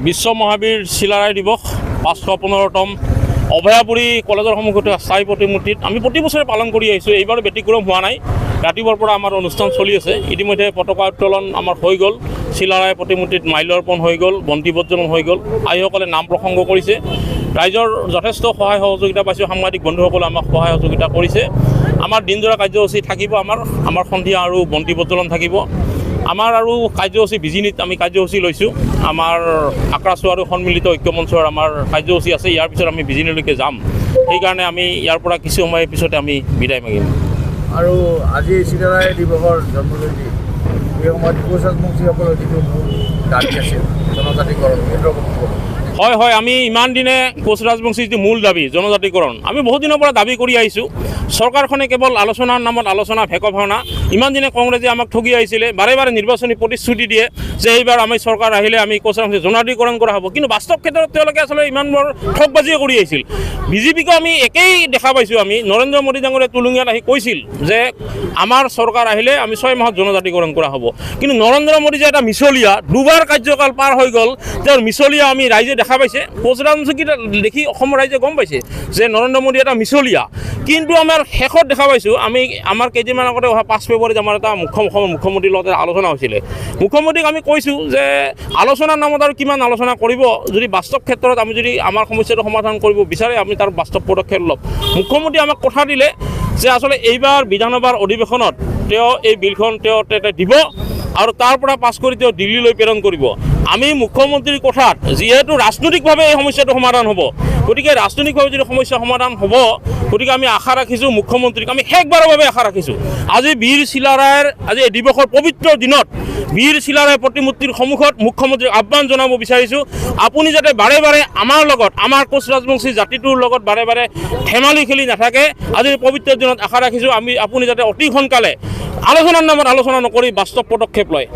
বিশ্ব মহাবীৰ চিলাৰায় দিৱস 515তম অভয়াপুৰী কলেজৰ সন্মুখতে স্থায়ী প্ৰতিমূৰ্তিত আমি প্ৰতি বছৰে পালন কৰি আহিছোঁ। এইবাৰ ব্যতিক্ৰম হোৱা নাই। ৰাতিপুৱাৰ পৰা আমাৰ অনুষ্ঠান চলি আছে। ইতিমধ্যে পতাকা উত্তোলন আমাৰ হৈ গ'ল, চিলাৰায় প্ৰতিমূৰ্তিত মাল্যাৰ্পণ হৈ গ'ল, বন্তি প্ৰজ্বলন হৈ গ'ল, আইসকলে নাম প্ৰসংগ কৰিছে। ৰাইজৰ যথেষ্ট সহায় সহযোগিতা পাইছোঁ। সাংবাদিক বন্ধুসকলে আমাক সহায় সহযোগিতা কৰিছে। আমাৰ দিনজোৰা কাৰ্যসূচী থাকিব। আমাৰ সন্ধিয়া আৰু বন্তি প্ৰজ্বলন থাকিব। আমাৰ আৰু কাৰ্যসূচী বিজিনিত আমি কাৰ্যসূচী লৈছোঁ। আমাৰ আক্ৰাছু আৰু সন্মিলিত ঐক্য মঞ্চৰ আমাৰ কাৰ্যসূচী আছে। ইয়াৰ পিছত আমি বিজিনিলৈকে যাম। সেইকাৰণে আমি ইয়াৰ পৰা কিছু সময়ৰ পিছতে আমি বিদায় মাগিম। আৰু আজি চিলাৰায় দিৱসৰ জন্মজয়ন্তী এই সময়ত কোচ ৰাজবংশীসকলৰ যিটো মূল দাবী আছিল জনজাতিকৰণ, সেইটোৰ কথা ক'ব। হয়, আমি ইমান দিনে কোচ ৰাজবংশীৰ যিটো মূল দাবী জনজাতিকৰণ আমি বহুত দিনৰ পৰা দাবী কৰি আহিছোঁ। চৰকাৰখনে কেৱল আলোচনাৰ নামত আলোচনা ভেক ভাওনা। ইমান দিনে কংগ্ৰেছে আমাক ঠগি আহিছিলে, বাৰে বাৰে নিৰ্বাচনী প্ৰতিশ্ৰুতি দিয়ে যে এইবাৰ আমি চৰকাৰ আহিলে আমি কোচ ৰাজবংশী জনজাতিকৰণ কৰা হ'ব। কিন্তু বাস্তৱ ক্ষেত্ৰত তেওঁলোকে আচলতে ইমানবোৰ ঠগবাজিয়ে কৰি আহিছিল। বিজেপিকো আমি একেই দেখা পাইছোঁ। আমি নৰেন্দ্ৰ মোদী ডাঙৰীয়া তুলুঙিয়াত আহি কৈছিল যে আমাৰ চৰকাৰ আহিলে আমি 6 মাহত জনজাতিকৰণ কৰা হ'ব। কিন্তু নৰেন্দ্ৰ মোদী যে এটা মিছলীয়া, দুবাৰ কাৰ্যকাল পাৰ হৈ গ'ল, তেওঁৰ মিছলীয়া আমি ৰাইজে দেখা পাইছে। কোচ ৰাজবংশীকেইটা দেখি অসমৰ ৰাইজে গম পাইছে যে নৰেন্দ্ৰ মোদী এটা মিছলীয়া। কিন্তু আমাৰ শেষত দেখা পাইছোঁ আমাৰ কেইদিনমান আগতে অহা 5 ফেব্ৰুৱাৰীত আমাৰ এটা মুখ্যমন্ত্ৰীৰ লগত আলোচনা হৈছিলে। মুখ্যমন্ত্ৰীক আমি কৈছোঁ যে আলোচনাৰ নামত আৰু কিমান আলোচনা কৰিব, যদি বাস্তৱ ক্ষেত্ৰত আমি যদি আমাৰ সমস্যাটো সমাধান কৰিব বিচাৰে আমি তাৰ বাস্তৱ পদক্ষেপ ল'ম। মুখ্যমন্ত্ৰীয়ে আমাক কথা দিলে যে আচলতে এইবাৰ বিধানসভাৰ অধিৱেশনত তেওঁ এই বিলখন তেওঁ দিব আৰু তাৰ পৰা পাছ কৰি তেওঁ দিল্লীলৈ প্ৰেৰণ কৰিব। আমি মুখ্যমন্ত্ৰীৰ কথাত যিহেতু ৰাজনৈতিকভাৱে এই সমস্যাটো সমাধান হ'ব, গতিকে ৰাজনৈতিকভাৱে যদি সমস্যা সমাধান হ'ব, গতিকে আমি আশা ৰাখিছোঁ মুখ্যমন্ত্ৰীক, আমি শেষবাৰৰ বাবে আশা ৰাখিছোঁ আজি বীৰ চিলাৰায়ৰ আজি এই দিৱসৰ পবিত্ৰ দিনত বীৰ চিলাৰায় প্ৰতিমূৰ্তিৰ সন্মুখত মুখ্যমন্ত্ৰীক আহ্বান জনাব বিচাৰিছোঁ, আপুনি যাতে বাৰে বাৰে আমাৰ লগত, আমাৰ কোচ ৰাজবংশী জাতিটোৰ লগত বাৰে বাৰে ধেমালি খেলি নাথাকে। আজিৰ পবিত্ৰ দিনত আশা ৰাখিছোঁ আপুনি যাতে অতি সোনকালে আলোচনাৰ নামত আলোচনা নকৰি বাস্তৱ পদক্ষেপ লয়।